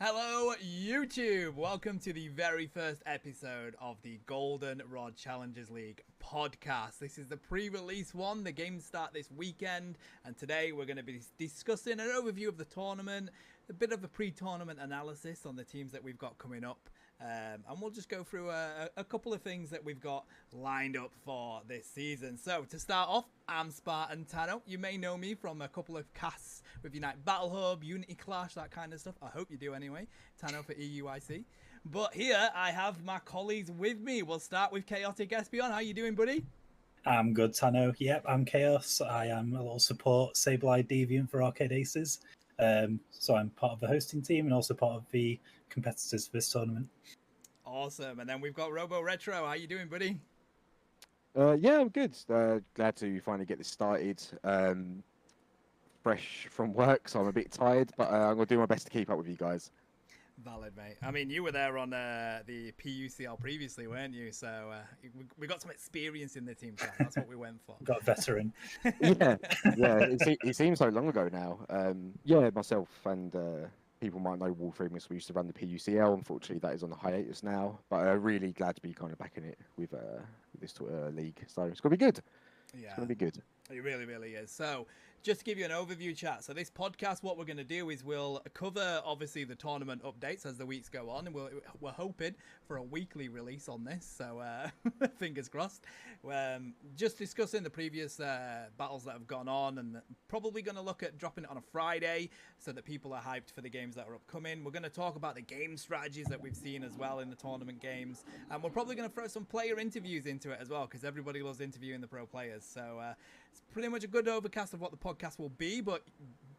Hello, YouTube! Welcome to the very first episode of the Goldenrod Challengers League podcast. This is the pre-release one. The games start this weekend, and today we're going to be discussing an overview of the tournament, a bit of a pre-tournament analysis on the teams that we've got coming up, and we'll just go through a couple of things that we've got lined up for this season. So, to start off, I'm Spartan Tano. You may know me from a couple of casts with Unite Battle Hub, Unity Clash, that kind of stuff. I hope you do anyway. Tano for EUIC. But here I have my colleagues with me. We'll start with Chaotic Espion. How you doing, buddy? I'm good, Tano. Yep, I'm Chaos. I am a little support Sable-Eyed Deviant for Arcade Aces. So I'm part of the hosting team and also part of the competitors for this tournament. Awesome. And then we've got Robo Retro. How you doing, buddy? Yeah, I'm good. Glad to finally get this started. Fresh from work, so I'm a bit tired, but I'm going to do my best to keep up with you guys. Valid, mate. I mean, you were there on the PUCL previously, weren't you? So we got some experience in the team chat. That's what we went for. Got a veteran. Yeah. It seems so long ago now. Yeah, myself and people might know Wolframus. We used to run the PUCL. Unfortunately, that is on the hiatus now. But really glad to be kind of back in it with this league. So it's going to be good. Yeah. It's going to be good. It really, really is. So, just to give you an overview, chat. So, this podcast, what we're going to do is we'll cover, obviously, the tournament updates as the weeks go on. And we're hoping for a weekly release on this. So, fingers crossed. Just discussing the previous battles that have gone on. And probably going to look at dropping it on a Friday so that people are hyped for the games that are upcoming. We're going to talk about the game strategies that we've seen as well in the tournament games. And we're probably going to throw some player interviews into it as well, because everybody loves interviewing the pro players. So, it's pretty much a good overcast of what the podcast will be, but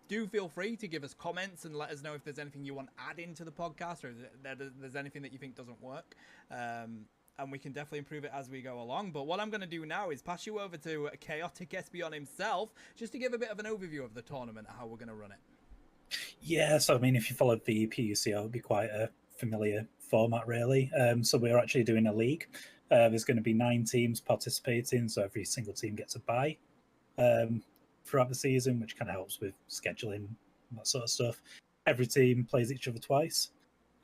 do feel free to give us comments and let us know if there's anything you want to add into the podcast or if there's anything that you think doesn't work. And we can definitely improve it as we go along. But what I'm going to do now is pass you over to Chaotic Espion himself, just to give a bit of an overview of the tournament and how we're going to run it. Yeah, so I mean, if you followed the PUCL, it would be quite a familiar format, really. So we're actually doing a league. There's going to be 9 teams participating, so every single team gets a bye throughout the season, which kind of helps with scheduling and that sort of stuff. Every team plays each other twice.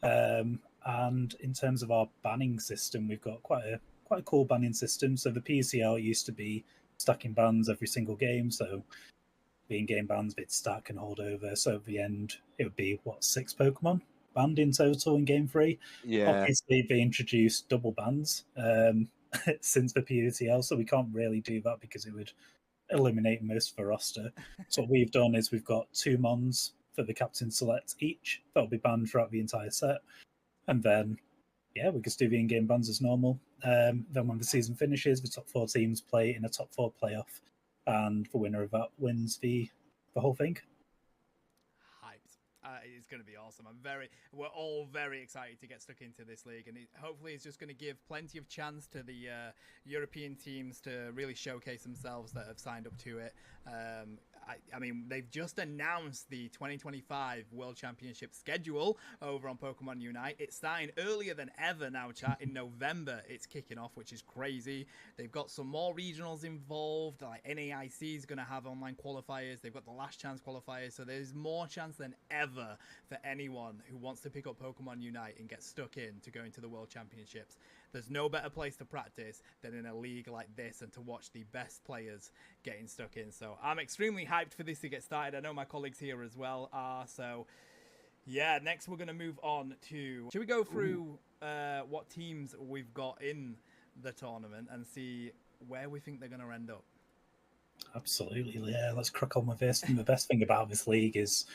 And in terms of our banning system, we've got quite a cool banning system. So the PUCL used to be stacking bans every single game, so being game bans, they'd stack and hold over. So at the end, it would be, 6 Pokemon banned in total in Game 3? Yeah. Obviously, they introduced double bans since the PUCL, so we can't really do that because it would eliminate most of the roster. So what we've done is we've got 2 Mons for the captain select each. That'll be banned throughout the entire set. And then, yeah, we just do the in-game bans as normal. Then when the season finishes, the top 4 teams play in a top 4 playoff. And the winner of that wins the whole thing. It's going to be awesome. We're all very excited to get stuck into this league, and hopefully it's just going to give plenty of chance to the European teams to really showcase themselves that have signed up to it. I mean, they've just announced the 2025 World Championship schedule over on Pokemon Unite. It's starting earlier than ever now, chat. In November, it's kicking off, which is crazy. They've got some more regionals involved. Like NAIC is going to have online qualifiers. They've got the last chance qualifiers. So there's more chance than ever for anyone who wants to pick up Pokemon Unite and get stuck in to go into the World Championships. There's no better place to practice than in a league like this and to watch the best players getting stuck in. So I'm extremely hyped for this to get started. I know my colleagues here as well are. So yeah, next we're going to move on to... Should we go through what teams we've got in the tournament and see where we think they're going to end up? Absolutely, yeah. Let's crack on with this. And the best thing about this league is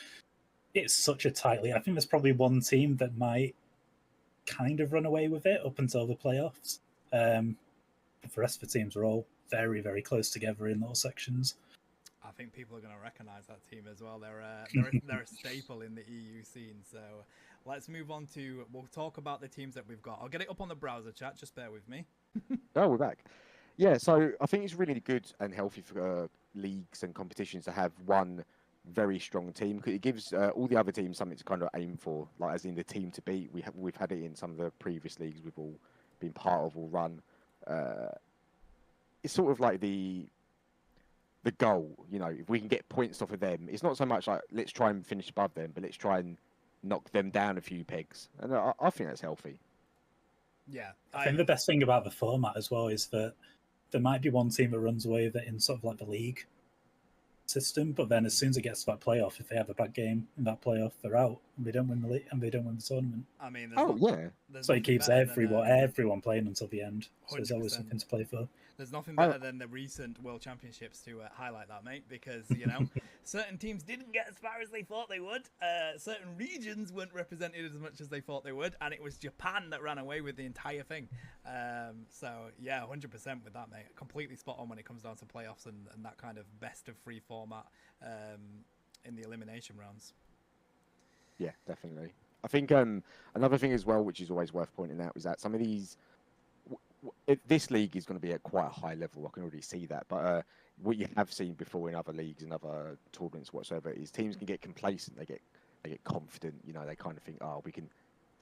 it's such a tight league. I think there's probably one team that might kind of run away with it up until the playoffs. But the rest of the teams are all very, very close together in those sections. I think people are going to recognise that team as well. They're a staple in the EU scene. So let's move on to... We'll talk about the teams that we've got. I'll get it up on the browser chat. Just bear with me. Oh, we're back. Yeah, so I think it's really good and healthy for leagues and competitions to have one very strong team, because it gives all the other teams something to kind of aim for, like as in the team to beat. We've had it in some of the previous leagues we've all been part of or run. It's sort of like the goal, you know, if we can get points off of them. It's not so much like let's try and finish above them, but let's try and knock them down a few pegs, and I think that's healthy. Yeah, I think the best thing about the format as well is that there might be one team that runs away with it in sort of like the league system, but then as soon as it gets to that playoff, if they have a bad game in that playoff, they're out and they don't win the league and they don't win the tournament. I mean, so it keeps everyone playing until the end. So there's always something to play for. There's nothing better than the recent World Championships to highlight that, mate, because, you know, certain teams didn't get as far as they thought they would. Certain regions weren't represented as much as they thought they would, and it was Japan that ran away with the entire thing. So, yeah, 100% with that, mate. Completely spot on when it comes down to playoffs and that kind of best-of-3 format in the elimination rounds. Yeah, definitely. I think another thing as well, which is always worth pointing out, is that some of these... this league is going to be at quite a high level. I can already see that. But what you have seen before in other leagues and other tournaments whatsoever is teams can get complacent. They get confident. You know, they kind of think, oh, we can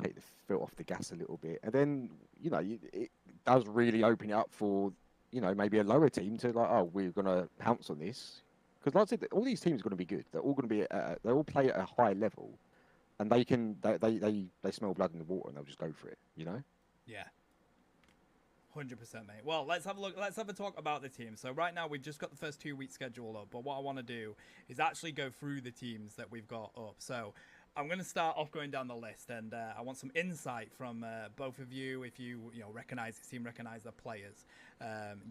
take the foot off the gas a little bit. And then, you know, it does really open it up for, you know, maybe a lower team to like, oh, we're going to pounce on this. Because like I said, all these teams are going to be good. They're all going to be, they all play at a high level. And they smell blood in the water and they'll just go for it, you know? Yeah. 100%, mate. Well, let's have a look. Let's have a talk about the team. So right now we've just got the first 2 weeks scheduled up, but what I want to do is actually go through the teams that we've got up. So I'm going to start off going down the list, and I want some insight from both of you. If you recognize this team, recognize the players,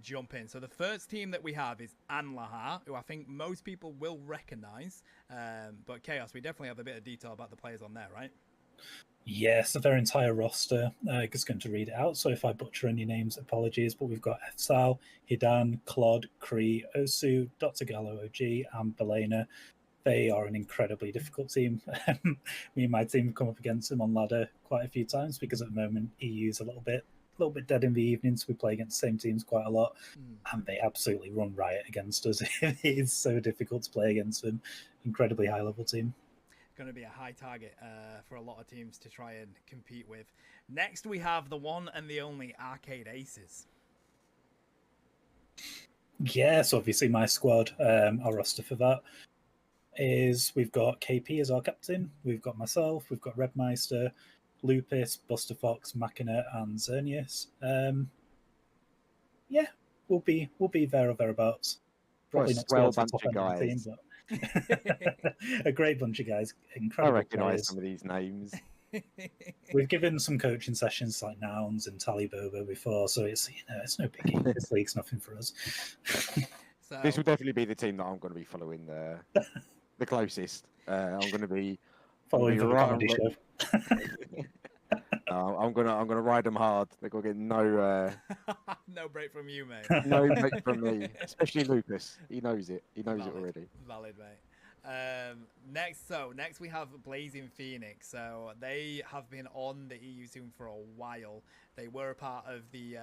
jump in. So the first team that we have is Anlaha, who I think most people will recognize. But Chaos, we definitely have a bit of detail about the players on there, right? Yeah, so their entire roster. I'm just going to read it out, so if I butcher any names, apologies. But we've got Efsal, Hidan, Claude, Kree, Osu, Dr. Gallo OG, and Belena. They are an incredibly difficult team. Me and my team have come up against them on ladder quite a few times because at the moment EU's a little bit dead in the evenings. We play against the same teams quite a lot, and they absolutely run riot against us. It is so difficult to play against them. Incredibly high level team. Going to be a high target for a lot of teams to try and compete with. Next, we have the one and the only Arcade Aces. Yes, obviously my squad, our roster for that is we've got KP as our captain, we've got myself, we've got Redmeister, Lupus, Buster Fox, Machina, and Xerneas. Yeah, we'll be there or thereabouts. Probably not towards the top end of the team, but a great bunch of guys. Incredible. I recognise players. some of these names. We've given some coaching sessions like Nouns and Taliboba before, so it's it's no biggie. This league's nothing for us. So, this will definitely be the team that I'm going to be following the closest. I'm going to be following the comedy show. I'm gonna ride them hard. They're gonna get no break from you, mate. No break from me, especially Lupus. He knows it. He knows it already. Valid, mate. Next we have Blazing Phoenix. So they have been on the EU scene for a while. They were a part of the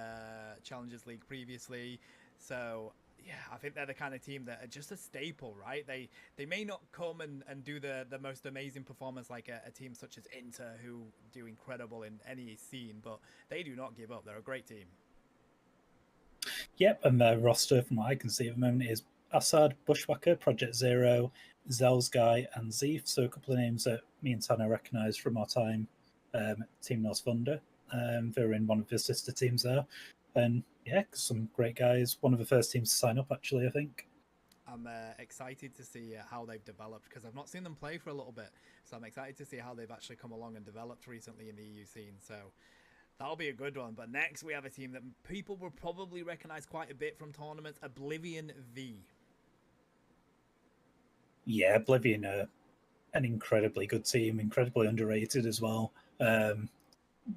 Challengers League previously. So yeah, I think they're the kind of team that are just a staple, right? They may not come and do the most amazing performance like a team such as Inter, who do incredible in any scene, but they do not give up. They're a great team. Yep, and their roster, from what I can see at the moment, is Assad, Bushwhacker, Project Zero, Zelsguy, and Zeef. So a couple of names that me and Tana recognise from our time Team North Thunder. They're in one of the sister teams there. And yeah, some great guys. One of the first teams to sign up, actually, I think. I'm excited to see how they've developed, because I've not seen them play for a little bit. So I'm excited to see how they've actually come along and developed recently in the EU scene. So that'll be a good one. But next we have a team that people will probably recognise quite a bit from tournaments, Oblivion V. Yeah, Oblivion are an incredibly good team, incredibly underrated as well.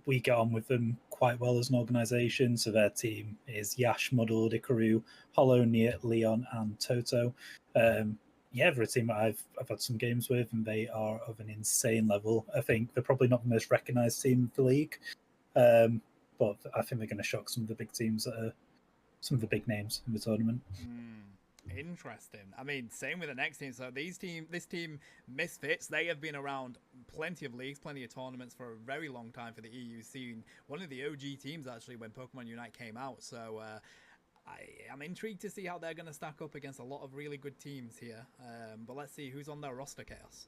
We get on with them quite well as an organisation. So their team is Yash, Muddled, Ikaru, Hollow, Niet, Leon, and Toto. Yeah, they're a team that I've had some games with, and they are of an insane level. I think they're probably not the most recognised team of the league, but I think they're going to shock some of the big teams that are some of the big names in the tournament. Interesting. I mean, same with the next team. So this team, Misfits, they have been around plenty of leagues, plenty of tournaments for a very long time for the EU scene. One of the OG teams, actually, when Pokemon Unite came out. So I'm intrigued to see how they're going to stack up against a lot of really good teams here. But let's see who's on their roster, Chaos.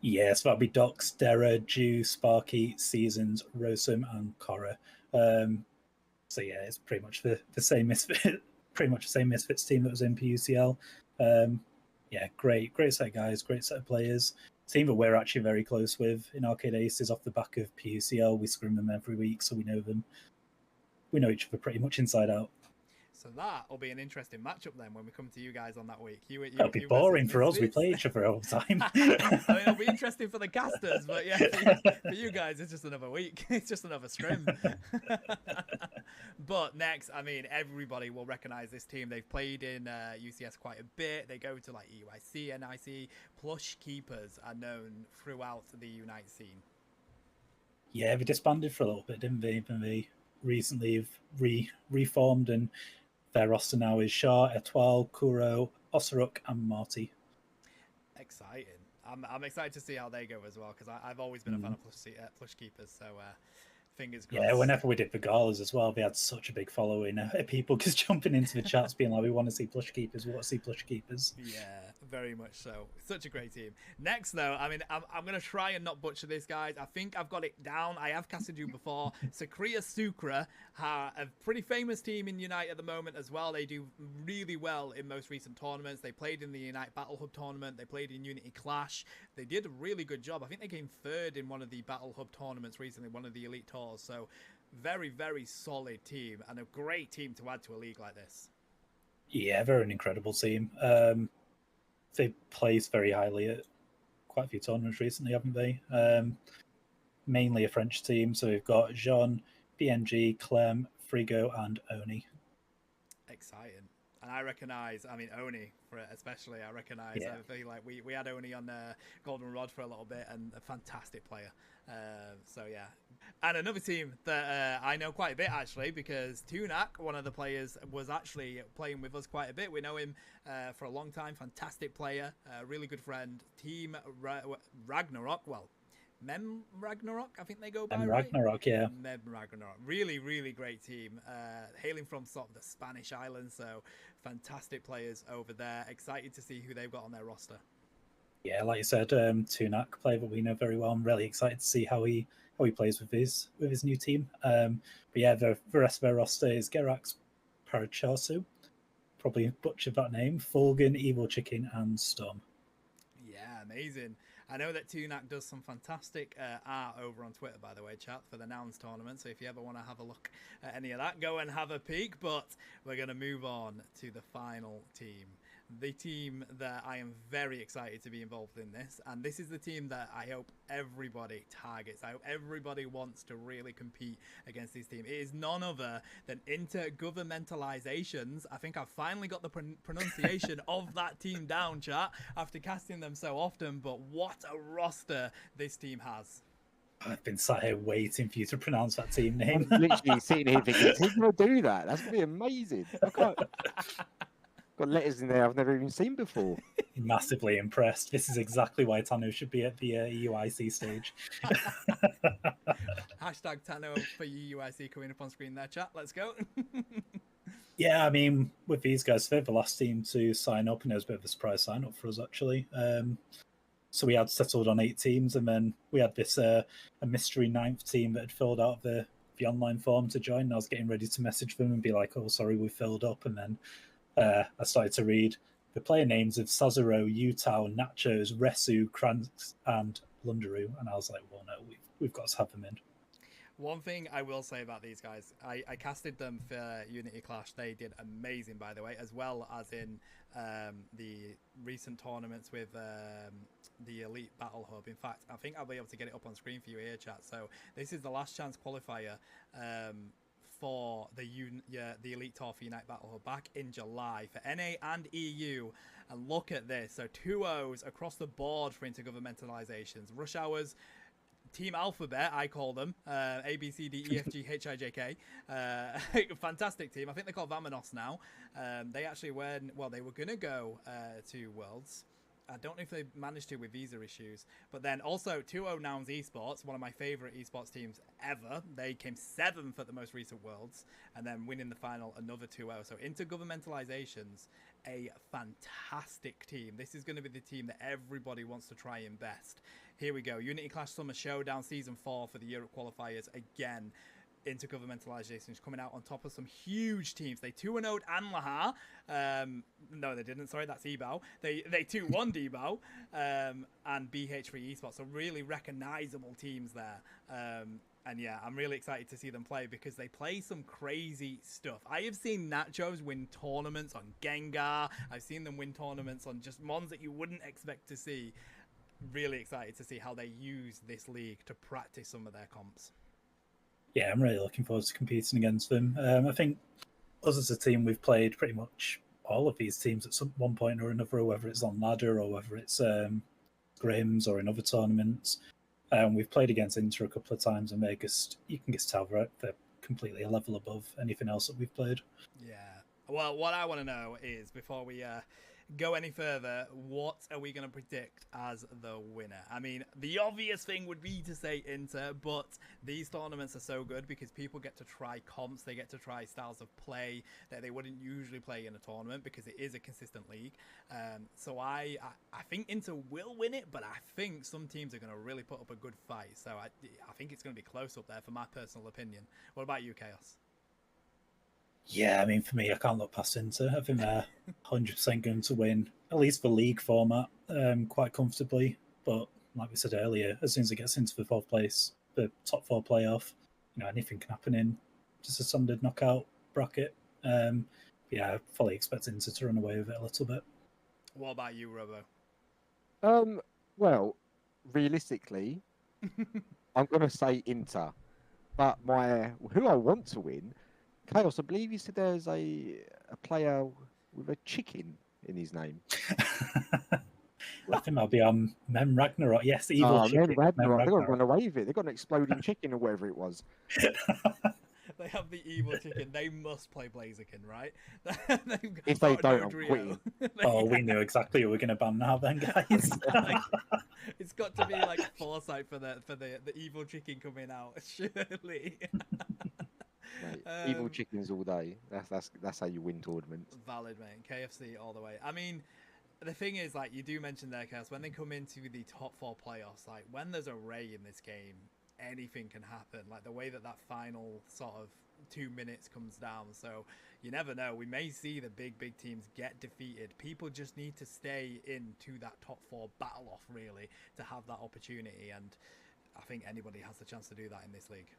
Yes, that'll be Docs, Dera, Jew, Sparky, Seasons, Rosum, and Cora. So yeah, it's pretty much the same misfit, pretty much the same Misfits team that was in PUCL. Yeah, great set of guys, great set of players. Team that we're actually very close with in Arcade Aces off the back of PUCL. We scrim them every week, so we know them. We know each other pretty much inside out. So that will be an interesting matchup then when we come to you guys on that week. That'll be boring for us. We play each other all the time. I mean, it'll be interesting for the casters, but yeah, for you guys, it's just another week. It's just another scrim. But next, I mean, everybody will recognise this team. They've played in UCS quite a bit. They go to like EUIC, NIC. Plush Keepers are known throughout the Unite scene. Yeah, they disbanded for a little bit, didn't they? And they recently have reformed, and their roster now is Shah, Etoile, Kuro, Osiruk, and Marty. Exciting. I'm excited to see how they go as well, because I've always been a fan of Plush Keepers, so fingers crossed. Yeah, whenever we did the galas as well, they had such a big following. People just jumping into the chats being like, we want to see Plush Keepers, we want to see Plush Keepers. Yeah, very much so. Such a great team. Next, though, I mean, I'm going to try and not butcher this, guys. I think I've got it down. I have casted you before. Sakria Sukra, a pretty famous team in Unite at the moment as well. They do really well in most recent tournaments. They played in the Unite Battle Hub tournament. They played in Unity Clash. They did a really good job. I think they came third in one of the Battle Hub tournaments recently, one of the Elite Tours. So very, very solid team and a great team to add to a league like this. Yeah, they're an incredible team. They placed very highly at quite a few tournaments recently, haven't they? Mainly a French team, so we've got Jean, BNG, Clem, Frigo, and Oni. Exciting. And I recognise, I mean, Oni, especially, I recognise. Yeah. I feel like we had Oni on Goldenrod for a little bit, and a fantastic player. So, yeah. And another team that I know quite a bit, actually, because Tunak, one of the players, was actually playing with us quite a bit. We know him for a long time. Fantastic player. Really good friend. Team Ragnarok. Well, Mem Ragnarok, I think they go by, Ragnarok, right? Yeah. Mem Ragnarok. Really, really great team. Hailing from sort of the Spanish islands, so fantastic players over there. Excited to see who they've got on their roster. Yeah, like you said, Tunak, player that we know very well. I'm really excited to see how he plays with his new team. But yeah, the rest of their roster is Gerax, Parachasu, probably butchered that name, Fulgan, Evil Chicken, and Storm. Yeah, amazing. I know that Tunak does some fantastic art over on Twitter, by the way, chat, for the Nouns tournament. So if you ever want to have a look at any of that, go and have a peek. But we're going to move on to the final team. The team that I am very excited to be involved in this. And this is the team that I hope everybody targets. I hope everybody wants to really compete against this team. It is none other than Intergovernmentalizations. I think I've finally got the pronunciation of that team down, chat, after casting them so often. But what a roster this team has. I've been sat here waiting for you to pronounce that team name. I'm literally sitting here thinking, who's going to do that? That's going to be amazing. I can't... Got letters in there I've never even seen before. Massively impressed. This is exactly why Tano should be at the EUIC stage. Hashtag Tano for EUIC coming up on screen there, chat. Let's go. Yeah, I mean, with these guys, they're the last team to sign up, and it was a bit of a surprise sign up for us, actually. So we had settled on 8 teams, and then we had this a mystery 9th team that had filled out the online form to join. And I was getting ready to message them and be like, oh, sorry, we filled up. And then I started to read the player names of Sazero, Utah, Nachos, Resu, Krantz, and Blunderoo, and I was like, well, no, we've got to have them in. One thing I will say about these guys, I casted them for Unity Clash. They did amazing, by the way, as well as in the recent tournaments with the Elite Battle Hub. In fact, I think I'll be able to get it up on screen for you here, chat. So this is the last chance qualifier for the Elite Tour for Unite Battle Hub back in July for NA and EU. And look at this. So 2-0s across the board for Intergovernmentalizations. Rush Hours, Team Alphabet, I call them. A, B, C, D, E, F, G, H, I, J, K. Fantastic team. I think they're called Vamonos now. They actually went, well, they were going to go to Worlds. I don't know if they managed to with visa issues. But then also 2-0 Nouns Esports, one of my favourite esports teams ever. They came 7th at the most recent Worlds and then winning the final another 2-0. So Intergovernmentalizations, a fantastic team. This is going to be the team that everybody wants to try and best. Here we go. Unity Clash Summer Showdown Season 4 for the Europe qualifiers again. Intergovernmentalizations coming out on top of some huge teams. They 2-0'd Anlahar. No, they didn't. Sorry, that's Ebao. They 2-1 Debao and BH3 Esports. So really recognizable teams there. And yeah, I'm really excited to see them play because they play some crazy stuff. I have seen Nachos win tournaments on Gengar. I've seen them win tournaments on just mons that you wouldn't expect to see. Really excited to see how they use this league to practice some of their comps. Yeah, I'm really looking forward to competing against them. I think us as a team, we've played pretty much all of these teams at some one point or another, whether it's on ladder or whether it's scrims or in other tournaments. We've played against Inter a couple of times, and you can just tell they're completely a level above anything else that we've played. Yeah. Well, what I want to know is, before we go any further, what are we going to predict as the winner? I mean, the obvious thing would be to say Inter, but these tournaments are so good because people get to try comps, they get to try styles of play that they wouldn't usually play in a tournament because it is a consistent league. So I think Inter will win it, but I think some teams are going to really put up a good fight. So I think it's going to be close up there, for my personal opinion. What about you, Chaos? Yeah, I mean, for me, I can't look past Inter. I think they're 100% going to win, at least the league format, quite comfortably. But like we said earlier, as soon as it gets into the fourth place, the top 4 playoff, anything can happen in just a standard knockout bracket. Yeah, I fully expect Inter to run away with it a little bit. What about you, Robo? Well, realistically, I'm going to say Inter. But who I want to win... Chaos, I believe you said there's a player with a chicken in his name. I think that'll be Mem Ragnarok. Yes, the evil chicken. Mem Ragnarok. They've got to run away with it. They've got an exploding chicken or whatever it was. They have the evil chicken. They must play Blaziken, right? If they don't, I'm quitting. Oh, we knew exactly who we're going to ban now then, guys. It's got to be like foresight for the evil chicken coming out, surely. Mate, evil chickens all day. That's how you win tournaments. Valid, mate. KFC all the way. I mean, the thing is, like you do mention there, Chaos, when they come into the top 4 playoffs, like when there's a Ray in this game, anything can happen. Like the way that final sort of 2 minutes comes down. So you never know. We may see the big teams get defeated. People just need to stay into that top 4 battle off, really, to have that opportunity. And I think anybody has the chance to do that in this league.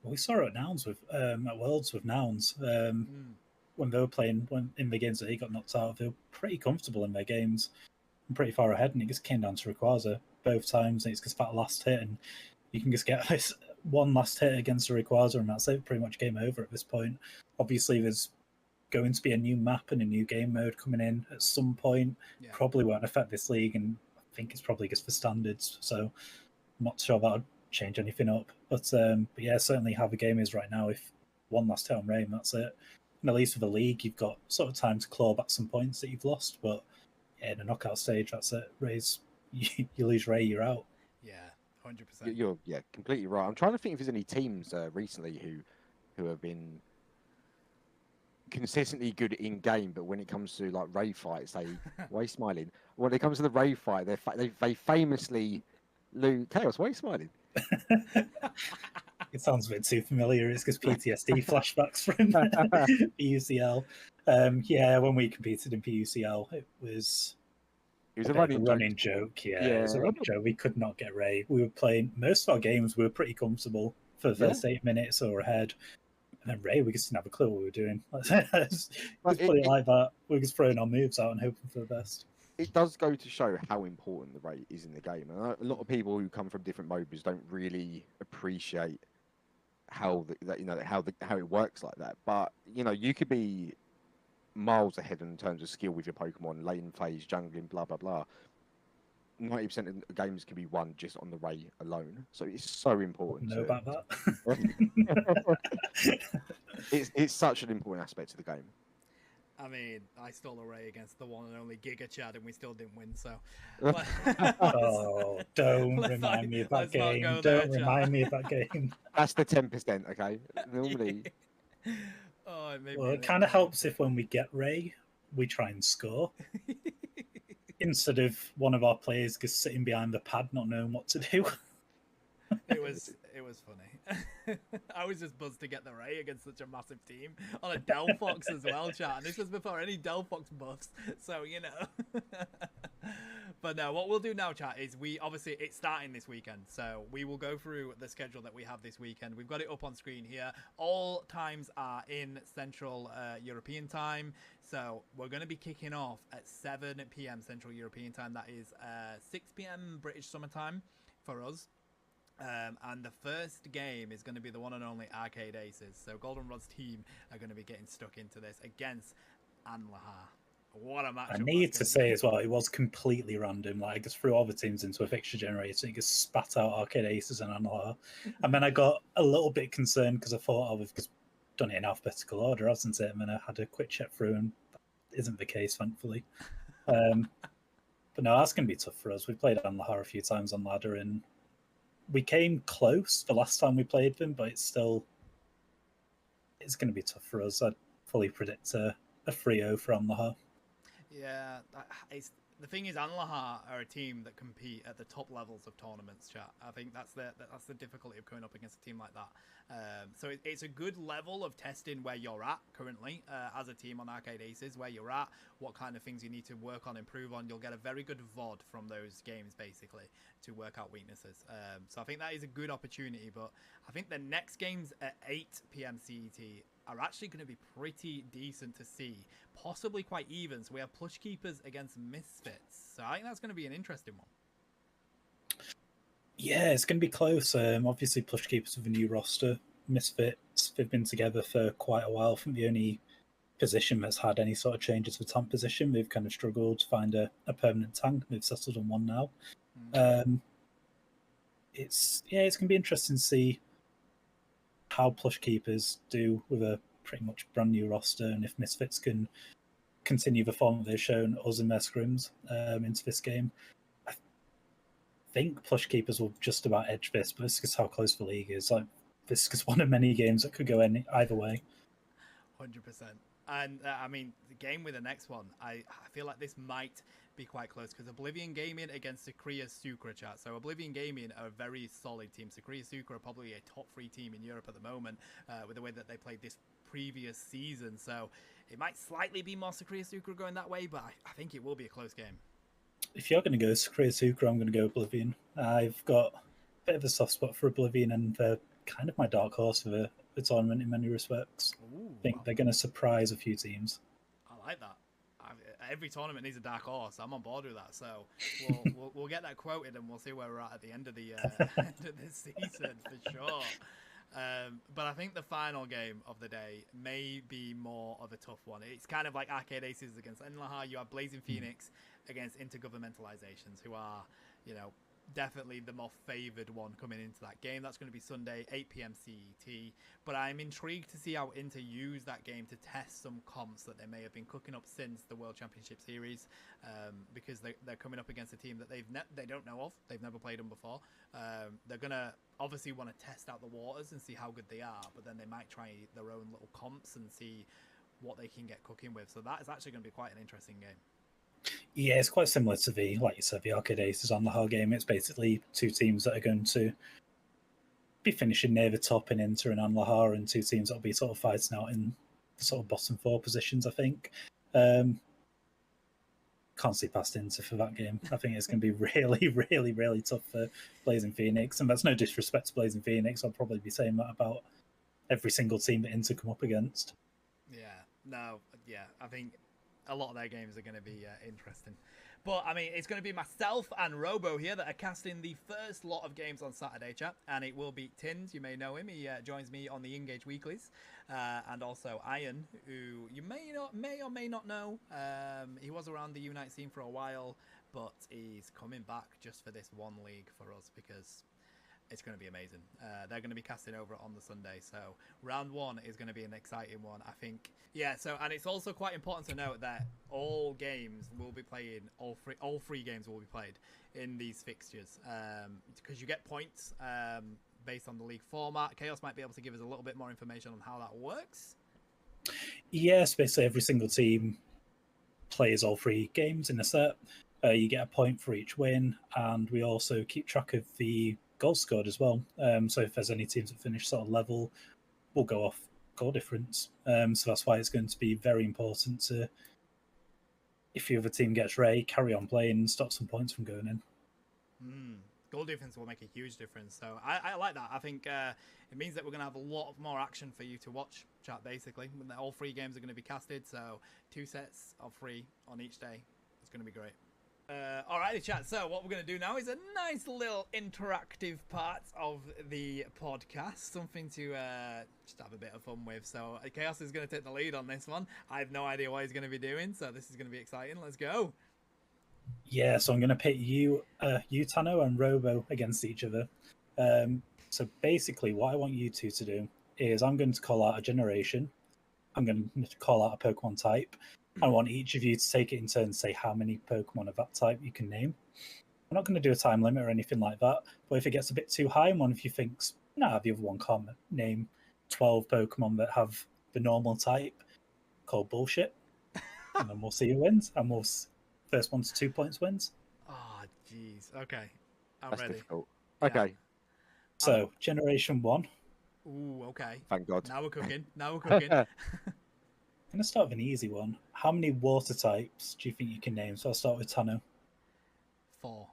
Well, we saw it at Worlds with Nouns. When they were playing in the games that he got knocked out, they were pretty comfortable in their games and pretty far ahead, and it just came down to Rayquaza both times, and it's just that last hit, and you can just get this one last hit against a Rayquaza, and that's it, pretty much game over at this point. Obviously, there's going to be a new map and a new game mode coming in at some point. Yeah. Probably won't affect this league, and I think it's probably just for standards, so I'm not sure that would change anything up. But yeah, certainly how the game is right now, if one last hit on Rain, that's it. And at least for the league, you've got sort of time to claw back some points that you've lost. But yeah, in a knockout stage, that's it. Ray's, you lose Ray, you're out. Yeah, 100%. You're completely right. I'm trying to think if there's any teams recently who have been consistently good in game, but when it comes to like Ray fights, why are you smiling? When it comes to the Ray fight, they famously lose. Chaos, why are you smiling? It sounds a bit too familiar. It's because PTSD flashbacks from PUCL. Yeah, when we competed in PUCL, it was a running joke. Yeah, it was a running joke. We could not get Ray. We were playing most of our games. We were pretty comfortable for the first 8 minutes or ahead. And then Ray, we just didn't have a clue what we were doing. Let's put it like that. We were just throwing our moves out and hoping for the best. It does go to show how important the rate is in the game. And a lot of people who come from different MOBAs don't really appreciate how it works like that. But you could be miles ahead in terms of skill with your Pokemon, lane phase, jungling, blah blah blah. 90% of the games can be won just on the Ray alone. So it's so important. Know about that? It's such an important aspect of the game. I mean, I stole a Ray against the one and only Giga Chad, and we still didn't win. So, Oh, don't let's not- remind me of that let's not game. go there, Don't Chad. remind me of that game. That's the 10%, okay? Normally, Oh, it made Well, me it kind of helps if when we get Ray, we try and score. Instead of one of our players just sitting behind the pad not knowing what to do. It was funny. I was just buzzed to get the Ray against such a massive team on a Delphox as well, chat. And this was before any Delphox buffs, so you know. But no, what we'll do now, chat, is it's starting this weekend, so we will go through the schedule that we have this weekend. We've got it up on screen here. All times are in Central European time, so we're going to be kicking off at 7 p.m. Central European time. That is 6 p.m. British Summer Time for us. And the first game is going to be the one and only Arcade Aces. So Goldenrod's team are going to be getting stuck into this against Anlahar. What a match! I need to say as well, it was completely random. Like, I just threw all the teams into a fixture generator. It just spat out Arcade Aces and Anlahar. And then I got a little bit concerned because I thought, we've just done it in alphabetical order, hasn't it? And then I had a quick check through, and that isn't the case, thankfully. But no, that's going to be tough for us. We played Anlahar a few times on ladder, and we came close the last time we played them, but it's going to be tough for us. I'd fully predict a 3-0 for Anlahar. Yeah, the thing is, Anlahar are a team that compete at the top levels of tournaments, chat. I think that's the difficulty of coming up against a team like that. So it's a good level of testing where you're at currently as a team on Arcade Aces, where you're at, what kind of things you need to work on, improve on. You'll get a very good VOD from those games, basically, to work out weaknesses. So I think that is a good opportunity, but I think the next games at 8 p.m. CET are actually going to be pretty decent to see, possibly quite even. So we have Plush Keepers against Misfits. So I think that's going to be an interesting one. Yeah, it's going to be close. Obviously, Plush Keepers with a new roster. Misfits, they've been together for quite a while. I think the only position that's had any sort of changes for tank position, they've kind of struggled to find a permanent tank. They've settled on one now. It's going to be interesting to see how Plush Keepers do with a pretty much brand new roster, and if Misfits can continue the form that they've shown us in their scrims into this game. I think Plush Keepers will just about edge this, but this is how close the league is. Like, this is one of many games that could go either way. 100%. And I mean, the game with the next one, I feel like this might be quite close, because Oblivion Gaming against Sakria Sucra, chat. So Oblivion Gaming are a very solid team. Sakria Sucra are probably a top 3 team in Europe at the moment with the way that they played this previous season. So it might slightly be more Sakria Sucra going that way, but I think it will be a close game. If you're going to go Sakria Sucra, I'm going to go Oblivion. I've got a bit of a soft spot for Oblivion, and they're kind of my dark horse for the tournament in many respects. Ooh, I think they're going to surprise a few teams. I like that. Every tournament needs a dark horse. I'm on board with that. So we'll get that quoted, and we'll see where we're at the end of the end of the season for sure. But I think the final game of the day may be more of a tough one. It's kind of like Arcade Aces against Enlahar. You have Blazing Phoenix against Intergovernmentalizations, who are, definitely the more favoured one coming into that game. That's going to be Sunday, 8 p.m. CET. But I'm intrigued to see how Inter use that game to test some comps that they may have been cooking up since the World Championship Series, because they're coming up against a team that they don't know of. They've never played them before. They're going to obviously want to test out the waters and see how good they are, but then they might try their own little comps and see what they can get cooking with. So that is actually going to be quite an interesting game. Yeah, it's quite similar to like you said, the Arcade Aces on the whole game. It's basically two teams that are going to be finishing near the top in Inter and Anlahar, and two teams that will be sort of fighting out in the sort of bottom 4 positions, I think. Can't see past Inter for that game. I think it's going to be really, really, really tough for Blazing Phoenix. And that's no disrespect to Blazing Phoenix. I'll probably be saying that about every single team that Inter come up against. I think a lot of their games are going to be interesting. But, I mean, it's going to be myself and Robo here that are casting the first lot of games on Saturday, chat. And it will be Tins. You may know him. He joins me on the Engage Weeklies. And also Iron, who you may or may not know. He was around the Unite scene for a while, but he's coming back just for this one league for us, because it's going to be amazing. They're going to be casting over on the Sunday, so round 1 is going to be an exciting one, I think. Yeah, so and it's also quite important to note that all games will be playing, all three games will be played in these fixtures, because you get points based on the league format. Chaos might be able to give us a little bit more information on how that works. Yes, basically every single team plays all 3 games in a set. You get a point for each win, and we also keep track of the goals scored as well. So if there's any teams that finish sort of level, we'll go off goal difference. So that's why it's going to be very important to, if your other team gets ready, carry on playing and stop some points from going in. Goal difference will make a huge difference. So I like that. I think it means that we're going to have a lot more action for you to watch, chat, basically. All 3 games are going to be casted, so 2 sets of 3 on each day. It's going to be great. Alrighty, chat. So what we're going to do now is a nice little interactive part of the podcast, something to just have a bit of fun with. So Chaos is going to take the lead on this one. I have no idea what he's going to be doing, so this is going to be exciting. Let's go. Yeah, so I'm going to pit you, Tano, and Robo against each other. So basically, what I want you two to do is I'm going to call out a generation. I'm going to call out a Pokemon type. I want each of you to take it in turn and say how many Pokemon of that type you can name. I'm not going to do a time limit or anything like that, but if it gets a bit too high and one of you thinks, nah, the other one can't name 12 Pokemon that have the normal type, call bullshit. And then we'll see who wins, and first 1 to 2 points wins. Oh, jeez. Okay. I'm That's ready. difficult. Yeah. Okay. So, Generation 1. Ooh, okay. Thank God. Now we're cooking. Now we're cooking. I'm going to start with an easy one. How many water types do you think you can name? So I'll start with Tano. 4.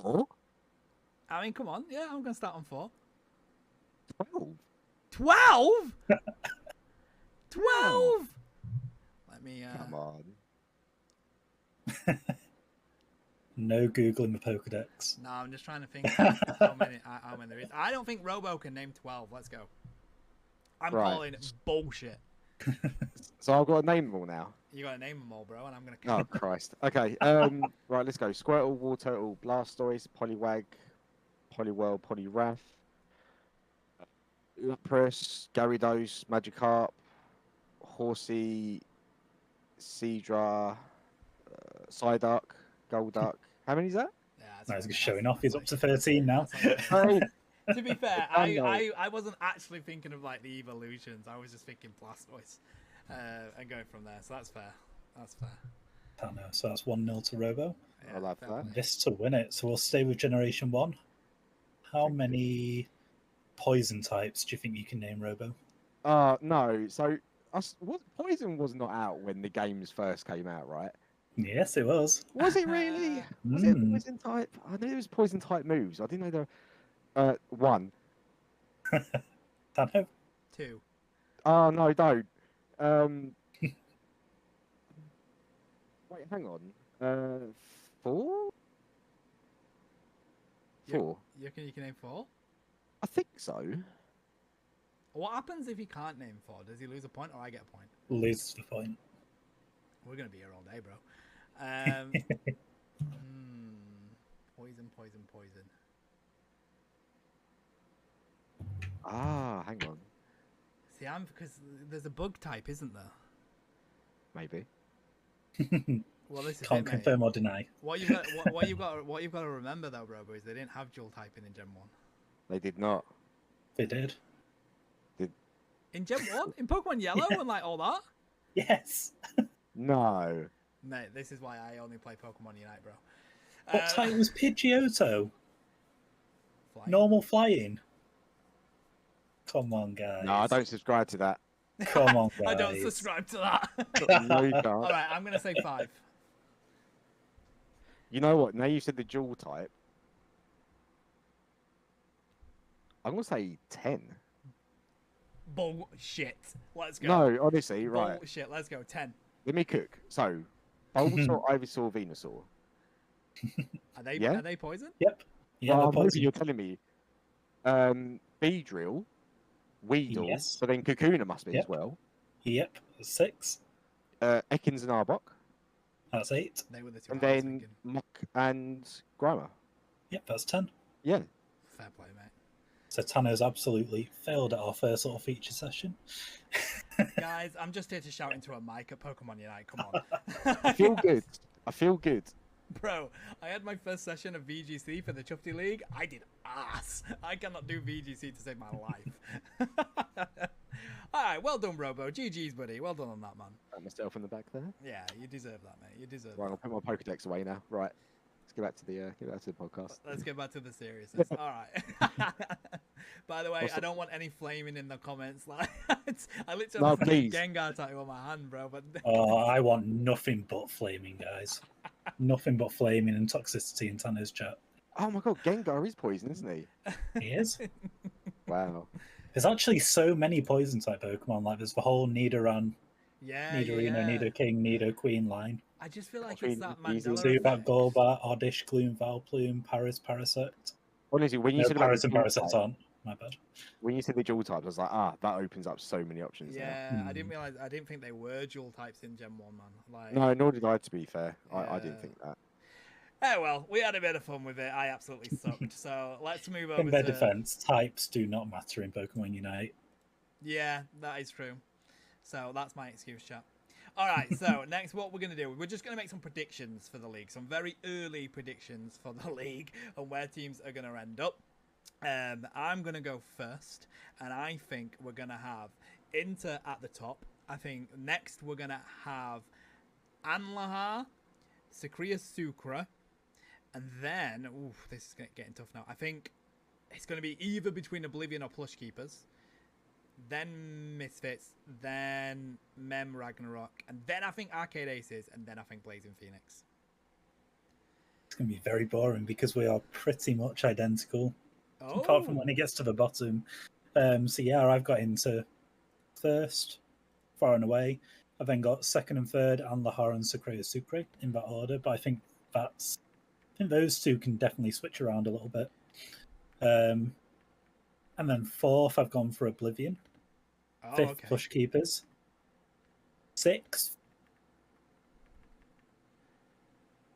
4? I mean, come on. Yeah, I'm going to start on 4. 12? 12? 12? Let me... Come on. No Googling the Pokedex. No, I'm just trying to think how many there is. I don't think Robo can name 12. Let's go. I'm calling bullshit. So I've got to name them all now. You got to name them all, bro, and I'm going to... Oh, Christ. Okay. Right, let's go. Squirtle, Wartortle, Blastoise, Poliwag, Poliwhirl, Poliwrath, Lapras, Gyarados, Magikarp, Horsey, Seadra, Psyduck, Golduck. How many is that? Yeah, he's showing off. He's up to 13 now. To be fair, I wasn't actually thinking of like the evolutions. I was just thinking Blastoise and going from there. So that's fair. That's fair. So that's 1-0 to Robo. Yeah, I love that. This to win it. So we'll stay with Generation 1. How many poison types do you think you can name, Robo? No. So Poison was not out when the games first came out, right? Yes, it was. Was it really? Was it poison type? I knew it was poison type moves. I didn't know there. 1. Tano? 2. Oh no, don't. Wait, hang on. 4? 4? You reckon you can name 4? I think so. What happens if he can't name 4? Does he lose a point or I get a point? Loses the point. We're going to be here all day, bro. Poison. Ah, hang on. See, because there's a bug type, isn't there? Maybe. Well, this is Can't confirm or deny. What you've got to remember though, Robo, is they didn't have dual typing in Gen 1. They did not. They did. In Gen 1? In Pokemon Yellow and like all that? Yes. No. Mate, this is why I only play Pokemon Unite, bro. What type was Pidgeotto? Flying. Normal flying. Come on, guys. No, I don't subscribe to that. Come on, guys. I don't subscribe to that. No, you can't. All right, I'm gonna say 5. You know what? Now you said the dual type. I'm gonna say 10. Bullshit. Let's go. No, honestly, right. Bullshit. Let's go. 10. Let me cook. So, Bulbasaur, Ivysaur, Venusaur. Are they poison? Yep. Yeah, Well, they're poison. you're telling me. Beedrill, Weedle, Yes. but then Kakuna must be Yep. as well. Yep. 6. Ekans and Arbok, That's 8. They were the 2. and I was then thinking. Muck and Grimer. Yep, that's 10. Yeah. Fair play, mate. So Tanner's absolutely failed at our first little feature session. Guys, I'm just here to shout into a mic at Pokemon Unite. Come on. I feel good. I feel good. Bro, I had my first session of VGC for the Chufty League. I did ass. I cannot do VGC to save my life. All right, well done, Robo. GG's, buddy. Well done on that, man. Pat myself in the back there. Yeah, you deserve that, mate. You deserve Right, that. I'll put my Pokedex away now. Right, let's get back to the podcast. Let's get back to the seriousness. All right. By the way, I don't want any flaming in the comments. Like, I literally have a please. Gengar tattoo on my hand, bro. But Oh, I want nothing but flaming, guys. Nothing but flaming and toxicity in Tanner's chat. Oh my god, Gengar is poison, isn't he? He is. Wow. There's actually so many poison type Pokemon. Like there's the whole Nidoran, yeah, Nidorino, yeah. Nido King, Nido Queen line. I just feel like Between it's that these Mandela Zubat, effect. Golbat, Oddish, Gloom, Valplume, Paris, Parasect. Honestly, when you No, said about Paris the and dual Parasects type, aren't. My bad. when you said the dual types, I was like, that opens up so many options. Yeah, I Hmm. didn't realize. I didn't think they were dual types in Gen 1, man. Like, Now. No, nor did I. To be fair, I Yeah. didn't think that. oh well, we had a bit of fun with it. I absolutely sucked. So let's move over In their to. defense, types do not matter in Pokemon Unite. Yeah, that is true. So that's my excuse, chat. All right, so next, what we're going to do, we're just going to make some predictions for the league. Some very early predictions for the league and where teams are going to end up. I'm going to go first, and I think we're going to have Inter at the top. I think next we're going to have Anlahar, Sakria Sucra, and then, oof, this is getting tough now. I think it's going to be either between Oblivion or Plush Keepers, then Misfits, then Mem Ragnarok, and then I think Arcade Aces, and then I think Blazing Phoenix. It's going to be very boring because we are pretty much identical. Oh, Apart from when it gets to the bottom. So yeah, I've got into first, far and away. I've then got second and third, and Lahar and Sakura Sucre in that order. But I think those two can definitely switch around a little bit. And then fourth, I've gone for Oblivion. oh Fifth, okay. Plush Keepers. Sixth,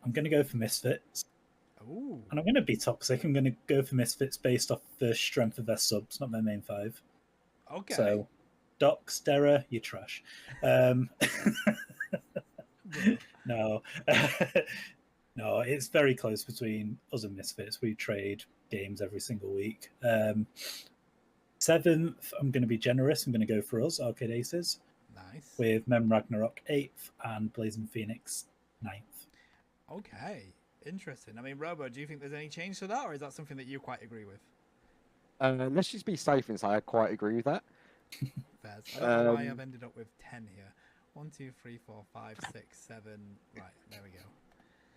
I'm going to go for Misfits. Ooh. And I'm going to be toxic. I'm going to go for Misfits based off the strength of their subs, not their main five. Okay. So, Docs, Dera, you're trash. No. No, it's very close between us and Misfits. We trade games every single week. Seventh, I'm going to be generous. I'm going to go for us, Arcade Aces, Nice. with Mem Ragnarok 8th and Blazing Phoenix 9th. Okay. Interesting. I mean, Robo, do you think there's any change to that, or is that something that you quite agree with? Let's just be safe and say I quite agree with that. Fairs. I don't know why I've ended up with 10 here. 1, 2, 3, 4, 5, 6, 7. Right, there we go.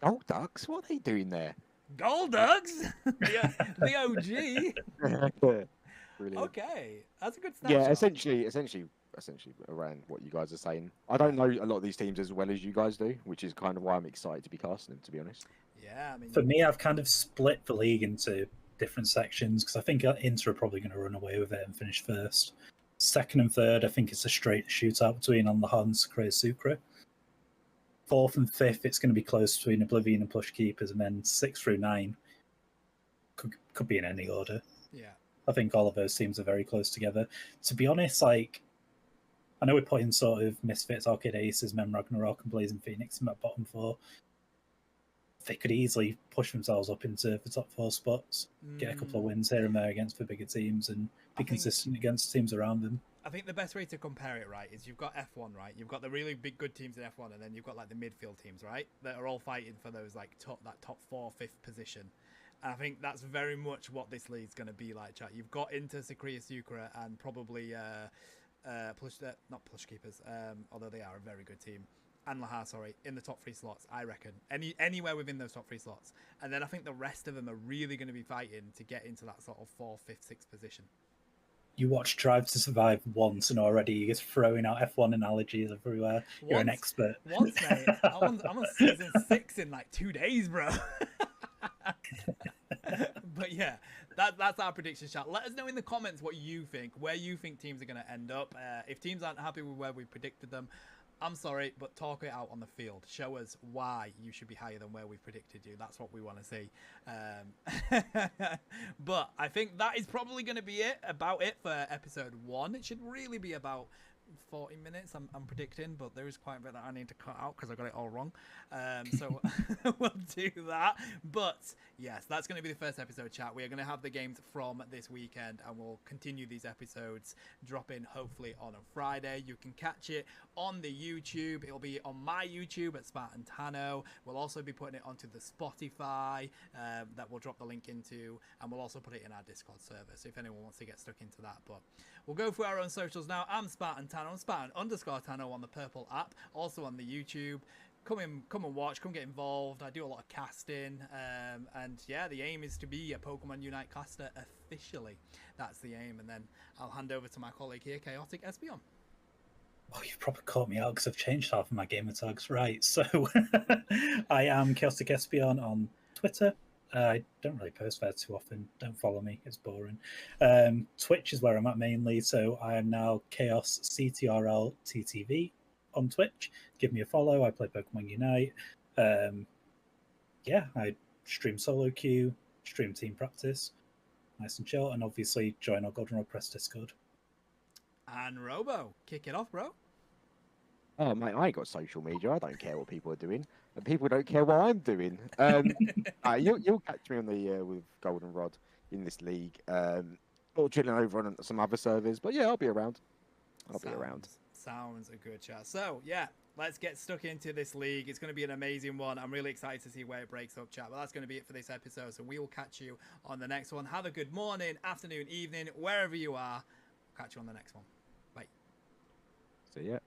Gold Ducks, what are they doing there? Goldugs! the OG! Brilliant. Okay, that's a good snapshot. Yeah, essentially around what you guys are saying. I don't know a lot of these teams as well as you guys do, which is kind of why I'm excited to be casting them, to be honest. Yeah, I mean... For me, I've kind of split the league into different sections because I think Inter are probably going to run away with it and finish first. Second and third, I think it's a straight shootout between Anlahar and Sakura Sucre. Fourth and fifth, it's going to be close between Oblivion and Plush Keepers, and then 6 through 9 could be in any order. Yeah. I think all of those teams are very close together. To be honest, like, I know we're putting sort of Misfits, Arcade Aces, Mem Ragnarok, and Blazing Phoenix in that bottom four. They could easily push themselves up into the top 4 spots, get a couple of wins here and there against the bigger teams, and be consistent against teams around them. I think the best way to compare it, right, is you've got F1, right? You've got the really big good teams in F1, and then you've got like the midfield teams, right? That are all fighting for those like top 4, 5th position. And I think that's very much what this league's going to be like, chat. You've got Inter, Sakria Sucre, and probably not Plush Keepers, although they are a very good team. And Lahar, sorry, in the top 3 slots, I reckon. Anywhere within those top 3 slots. And then I think the rest of them are really going to be fighting to get into that sort of 4th, 5th, 6th position. You watch Drive to Survive once, and already you're just throwing out F1 analogies everywhere. You're an expert. Once, mate. I'm on season 6 in like 2 days, bro. But yeah, that's our prediction chat. Let us know in the comments what you think, where you think teams are going to end up. If teams aren't happy with where we predicted them, I'm sorry, but talk it out on the field. Show us why you should be higher than where we predicted you. That's what we want to see. But I think that is probably going to be about it for episode 1. It should really be about 40 minutes, I'm predicting, but there is quite a bit that I need to cut out because I got it all wrong. So we'll do that. But yes, that's going to be the first episode, chat. We are going to have the games from this weekend, and we'll continue these episodes dropping hopefully on a Friday. You can catch it on the YouTube. It'll be on my YouTube at Spartan Tano. We'll also be putting it onto the Spotify that we'll drop the link into, and we'll also put it in our Discord server, so if anyone wants to get stuck into that. But we'll go through our own socials now. I'm Spartan Tano. I'm Spartan_Tano on the Purple app, also on the YouTube. Come and watch, come get involved. I do a lot of casting, and yeah, the aim is to be a Pokemon Unite caster officially. That's the aim, and then I'll hand over to my colleague here, Chaotic Espeon. Oh, you've probably caught me out because I've changed half of my gamer tags. Right, so I am Chaotic Espeon on Twitter. I don't really post there too often. Don't follow me; it's boring. Twitch is where I'm at mainly, so I am now Chaos CTRL TTV on Twitch. Give me a follow. I play Pokemon Unite. Yeah, I stream solo queue, stream team practice, nice and chill, and obviously join our Goldenrod Press Discord. And Robo, kick it off, bro. Oh, mate, I ain't got social media. I don't care what people are doing, and people don't care what I'm doing. You'll catch me on the with Goldenrod in this league, or chilling over on some other servers. But yeah, I'll be around. I'll be around. Sounds a good chat. So yeah, let's get stuck into this league. It's going to be an amazing one. I'm really excited to see where it breaks up, chat. But that's going to be it for this episode. So we will catch you on the next one. Have a good morning, afternoon, evening, wherever you are. Catch you on the next one. Bye. See ya.